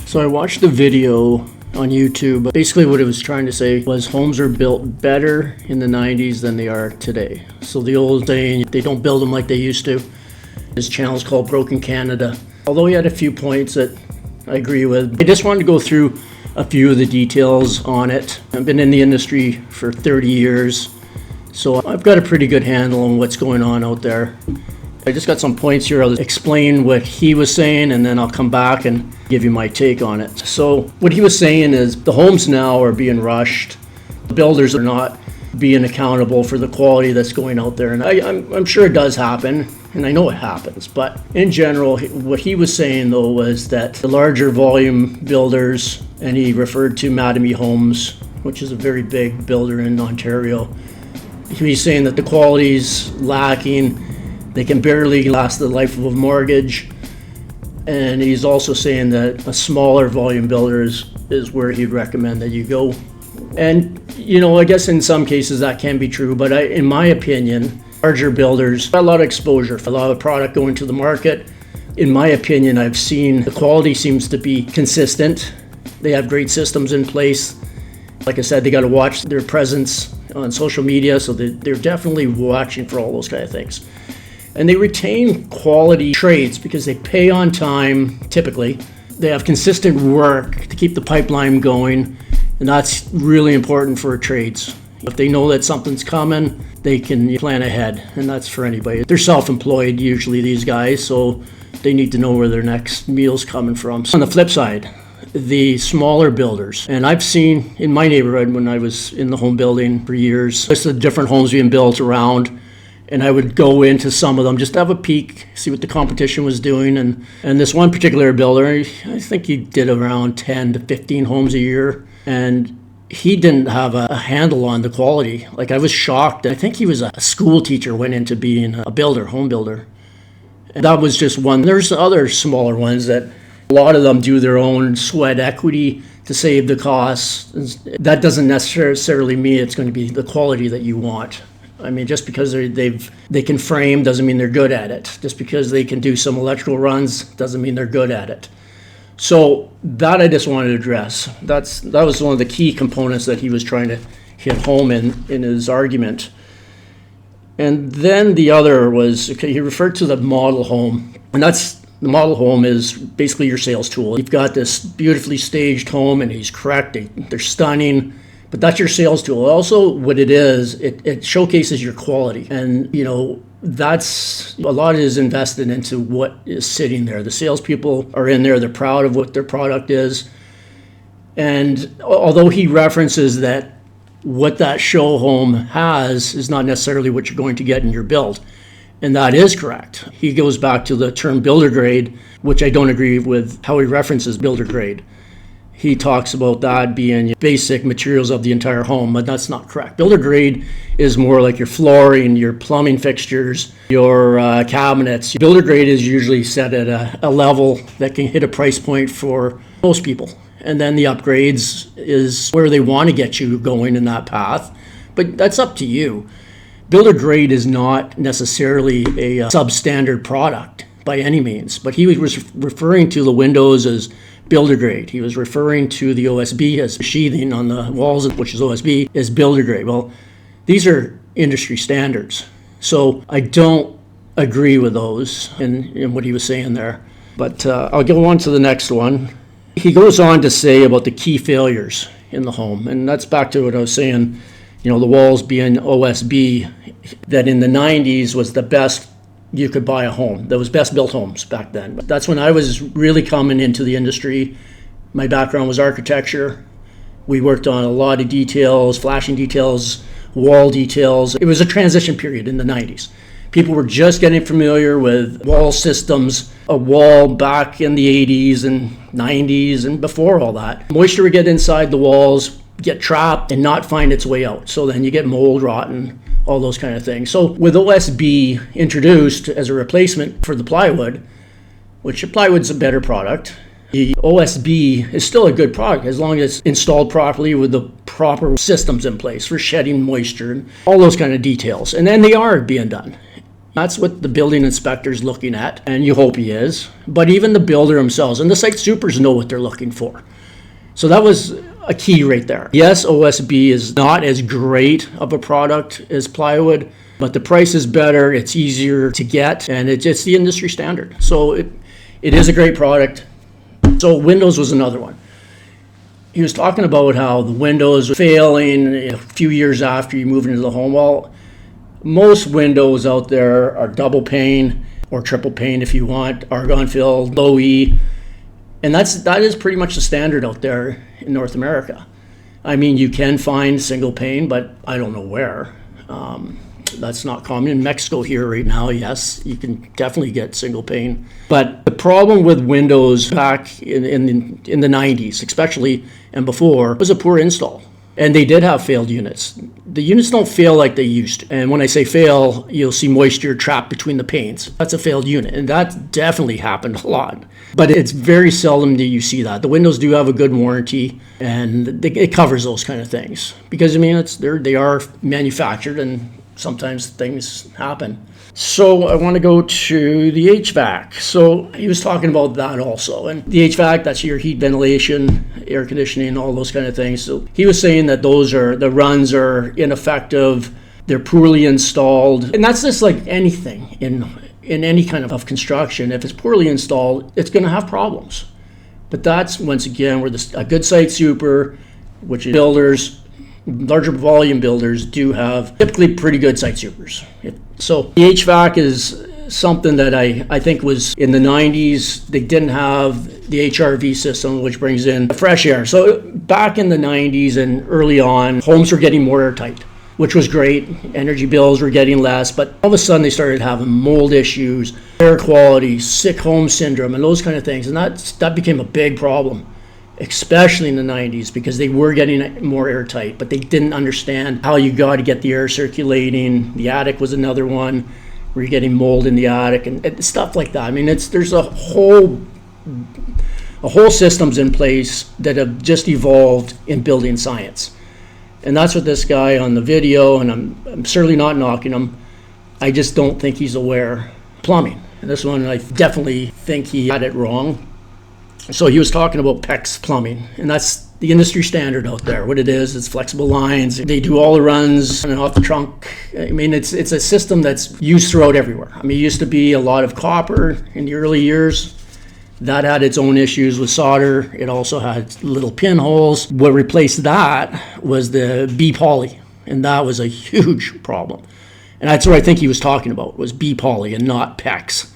So I watched the video on YouTube. Basically what it was trying to say was homes are built better in the 90s than they are today. So the old saying, they don't build them like they used to. His channel's called Broken Canada. Although he had a few points that I agree with, I just wanted to go through a few of the details on it. I've been in the industry for 30 years, so I've got a pretty good handle on what's going on out there. I just got some points here. I'll explain what he was saying and then I'll come back and give you my take on it. So what he was saying is the homes now are being rushed. The builders are not being accountable for the quality that's going out there. And I'm sure it does happen, and I know it happens. But in general, what he was saying though was that the larger volume builders, and he referred to Mattamy Homes, which is a very big builder in Ontario. He's saying that the quality's lacking. They can barely last the life of a mortgage. And he's also saying that a smaller volume builder is where he'd recommend that you go. And, you know, I guess in some cases that can be true, but in my opinion, larger builders, a lot of exposure, a lot of product going to the market. In my opinion, I've seen the quality seems to be consistent. They have great systems in place. Like I said, they got to watch their presence on social media, so they're definitely watching for all those kind of things. And they retain quality trades because they pay on time, typically. They have consistent work to keep the pipeline going, and that's really important for trades. If they know that something's coming, they can plan ahead, and that's for anybody. They're self-employed, usually, these guys, so they need to know where their next meal's coming from. On the flip side, the smaller builders, and I've seen in my neighborhood when I was in the home building for years, just the different homes being built around, and I would go into some of them just to have a peek, see what the competition was doing. And this one particular builder, I think he did around 10 to 15 homes a year, and he didn't have a handle on the quality. Like, I was shocked. I think he was a school teacher, went into being a builder, home builder. And that was just one. There's other smaller ones that a lot of them do their own sweat equity to save the costs. That doesn't necessarily mean it's going to be the quality that you want. I mean, just because they can frame doesn't mean they're good at it. Just because they can do some electrical runs doesn't mean they're good at it. So that I just wanted to address. That was one of the key components that he was trying to hit home in his argument. And then the other was, okay, he referred to the model home. And the model home is basically your sales tool. You've got this beautifully staged home, and he's correct. They're stunning. But that's your sales tool. Also, what it is, it showcases your quality. And, you know, that's a lot is invested into what is sitting there. The salespeople are in there. They're proud of what their product is. And although he references that what that show home has is not necessarily what you're going to get in your build. And that is correct. He goes back to the term builder grade, which I don't agree with how he references builder grade. He talks about that being basic materials of the entire home, but that's not correct. Builder grade is more like your flooring, your plumbing fixtures, your cabinets. Builder grade is usually set at a level that can hit a price point for most people. And then the upgrades is where they want to get you going in that path, but that's up to you. Builder grade is not necessarily a substandard product by any means, but he was referring to the windows as builder grade. He was referring to the OSB as sheathing on the walls, which is OSB, as builder grade. Well, these are industry standards. So I don't agree with those in what he was saying there. But I'll go on to the next one. He goes on to say about the key failures in the home. And that's back to what I was saying, you know, the walls being OSB, that in the 90s was the best you could buy a home. That was best built homes back then. But that's when I was really coming into the industry. My background was architecture. We worked on a lot of details, flashing details, wall details. It was a transition period in the 90s. People were just getting familiar with wall systems, a wall back in the 80s and 90s and before all that. Moisture would get inside the walls, get trapped and not find its way out. So then you get mold, rotten, all those kind of things. So with OSB introduced as a replacement for the plywood, which the plywood's a better product, the OSB is still a good product as long as it's installed properly with the proper systems in place for shedding moisture and all those kind of details. And then they are being done. That's what the building inspector's looking at, and you hope he is. But even the builder themselves and the site supers know what they're looking for. So that was a key right there. Yes, OSB is not as great of a product as plywood, but the price is better, it's easier to get, and it's the industry standard. So it is a great product. So windows was another one. He was talking about how the windows were failing a few years after you move into the home. Well, most windows out there are double pane or triple pane if you want, argon filled, low E. And that is pretty much the standard out there in North America. I mean, you can find single pane, but I don't know where. That's not common. In Mexico here right now, yes, you can definitely get single pane. But the problem with windows back in the 90s, especially, and before, was a poor install. And they did have failed units. The units don't fail like they used to. And when I say fail, you'll see moisture trapped between the panes. That's a failed unit, and that definitely happened a lot. But it's very seldom that you see that. The windows do have a good warranty, and it covers those kind of things. Because, I mean, they are manufactured, and sometimes things happen. So I want to go to the HVAC. So he was talking about that also. And the HVAC, that's your heat, ventilation, air conditioning, all those kind of things. So he was saying that the runs are ineffective, they're poorly installed. And that's just like anything in any kind of construction. If it's poorly installed, it's going to have problems. But that's, once again, where a good site super, which is builders, larger volume builders do have typically pretty good site supers. So the HVAC is something that I think was in the 90s. They didn't have the HRV system, which brings in fresh air. So back in the 90s and early on, homes were getting more airtight, which was great. Energy bills were getting less, but all of a sudden they started having mold issues, air quality, sick home syndrome, and those kind of things. And that became a big problem, especially in the 90s, because they were getting more airtight, but they didn't understand how you got to get the air circulating. The attic was another one where you're getting mold in the attic and stuff like that. I mean, there's a whole systems in place that have just evolved in building science. And that's what this guy on the video, and I'm certainly not knocking him, I just don't think he's aware. Plumbing. And this one, I definitely think he had it wrong. So he was talking about PEX plumbing, and that's the industry standard out there. What it is, it's flexible lines. They do all the runs and off the trunk. I mean, it's a system that's used throughout everywhere. I mean, it used to be a lot of copper in the early years. That had its own issues with solder. It also had little pinholes. What replaced that was the B-poly, and that was a huge problem. And that's what I think he was talking about, was B-poly and not PEX,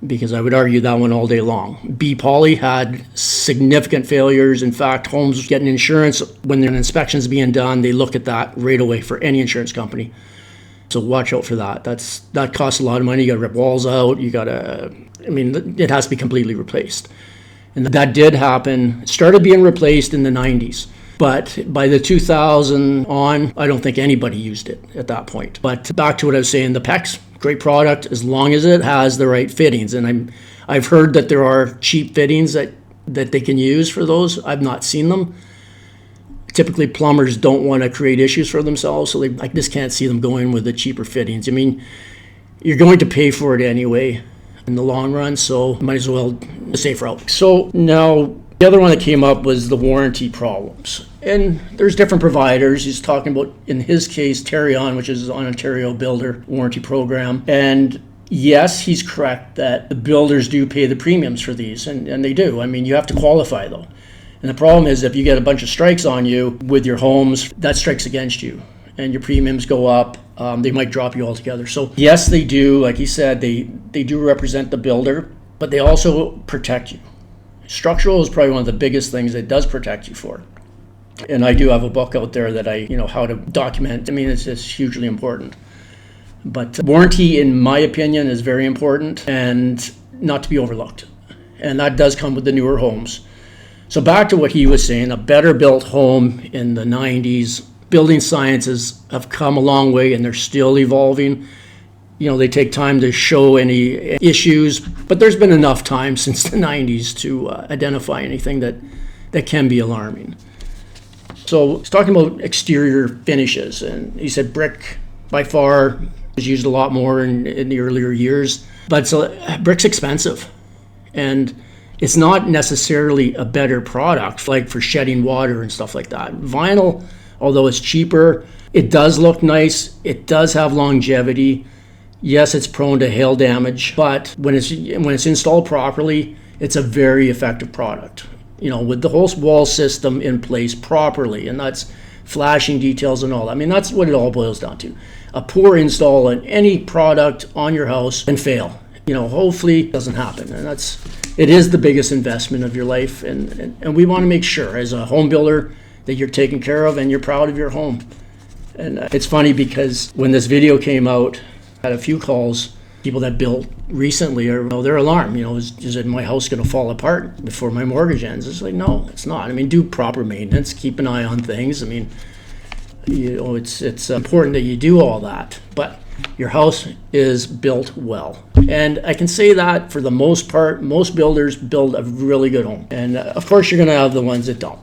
because I would argue that one all day long. B-poly had significant failures. In fact, homes getting insurance, when an inspection's being done, they look at that right away for any insurance company. So watch out for that. That costs a lot of money. You got to rip walls out. It has to be completely replaced. And that did happen. It started being replaced in the 90s. But by the 2000 on, I don't think anybody used it at that point. But back to what I was saying, the PEX, great product as long as it has the right fittings. And I've heard that there are cheap fittings that they can use for those. I've not seen them. Typically, plumbers don't want to create issues for themselves, so I just can't see them going with the cheaper fittings. I mean, you're going to pay for it anyway in the long run, so might as well the safe route. So now, the other one that came up was the warranty problems. And there's different providers. He's talking about, in his case, Terrion, which is an Ontario builder warranty program. And yes, he's correct that the builders do pay the premiums for these, and they do. I mean, you have to qualify, though. And the problem is if you get a bunch of strikes on you with your homes, that strikes against you, and your premiums go up. They might drop you altogether. So yes, they do. Like he said, they do represent the builder, but they also protect you. Structural is probably one of the biggest things it does protect you for. And I do have a book out there that how to document. I mean, it's just hugely important. But warranty, in my opinion, is very important and not to be overlooked. And that does come with the newer homes. So back to what he was saying, a better built home in the 90s, building sciences have come a long way and they're still evolving. They take time to show any issues, but there's been enough time since the 90s to identify anything that can be alarming. So he's talking about exterior finishes, and he said brick, by far, It was used a lot more in the earlier years. But so brick's expensive. And it's not necessarily a better product, like for shedding water and stuff like that. Vinyl, although it's cheaper, it does look nice. It does have longevity. Yes, it's prone to hail damage, but when it's installed properly, it's a very effective product. You know, with the whole wall system in place properly, and that's flashing details and all that. I mean, that's what it all boils down to. A poor install on any product on your house can fail. You know, hopefully it doesn't happen. And it is the biggest investment of your life. And we want to make sure as a home builder that you're taken care of and you're proud of your home. And it's funny because when this video came out, I had a few calls, people that built recently they're alarmed, you know, is it my house going to fall apart before my mortgage ends? It's like, no, it's not. I mean, do proper maintenance, keep an eye on things. I mean, you know, it's important that you do all that, but your house is built well. And I can say that for the most part, most builders build a really good home. And of course, you're going to have the ones that don't.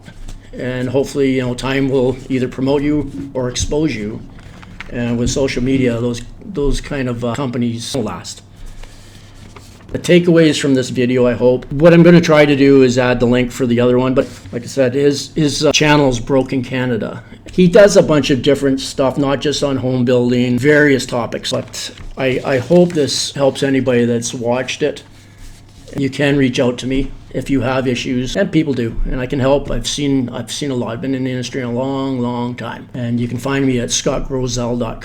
And hopefully, you know, time will either promote you or expose you. And with social media, those kind of companies will last. The takeaways from this video, I hope. What I'm going to try to do is add the link for the other one. But like I said, his channel is Broken Canada. He does a bunch of different stuff, not just on home building, various topics. But I hope this helps anybody that's watched it. You can reach out to me if you have issues, and people do, and I can help. I've seen a lot. I've been in the industry a long time, and you can find me at scottgrosel.com.